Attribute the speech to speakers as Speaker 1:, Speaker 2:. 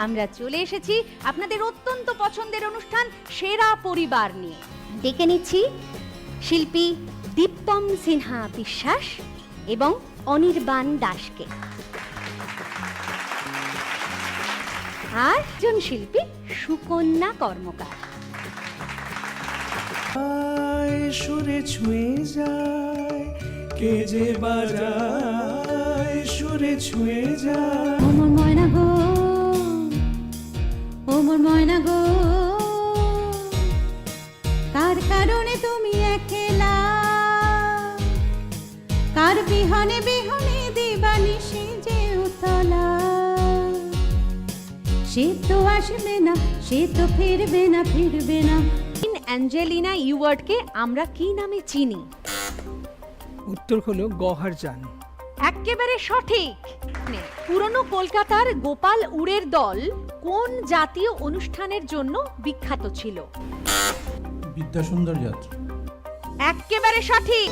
Speaker 1: আমরা চলে এসেছি আপনাদের অত্যন্ত পছন্দের অনুষ্ঠান সেরা পরিবার নিয়ে। ডেকে নিচ্ছি শিল্পী দীপ্তম সিনহা বিশ্বাস এবং অনির্বাণ দাসকে, আর একজন শিল্পী সুকন্যা কর্মকার।
Speaker 2: সুরে ছুঁয়ে যায় কে যে বাজায়, সুরে ছুঁয়ে যায়।
Speaker 3: ও মোর ময়না গো, ও মোর ময়না গো, কার কারণে তুমি একলা, কার বিহনে বিহনে দিবানিশি যে উতলা। সে তো আসবে না, সে তো ফিরবে না, ফিরবে না।
Speaker 1: অ্যাঞ্জেলিনা ইওয়ার্ডকে আমরা কি নামে চিনি?
Speaker 4: উত্তর হলো গওহার জান।
Speaker 1: একেবারে সঠিক। পুরনো কলকাতার গোপাল উড়ের দল কোন জাতীয় অনুষ্ঠানের জন্য বিখ্যাত ছিল?
Speaker 2: বিদ্যাসুন্দর যাত্রা।
Speaker 1: একেবারে সঠিক।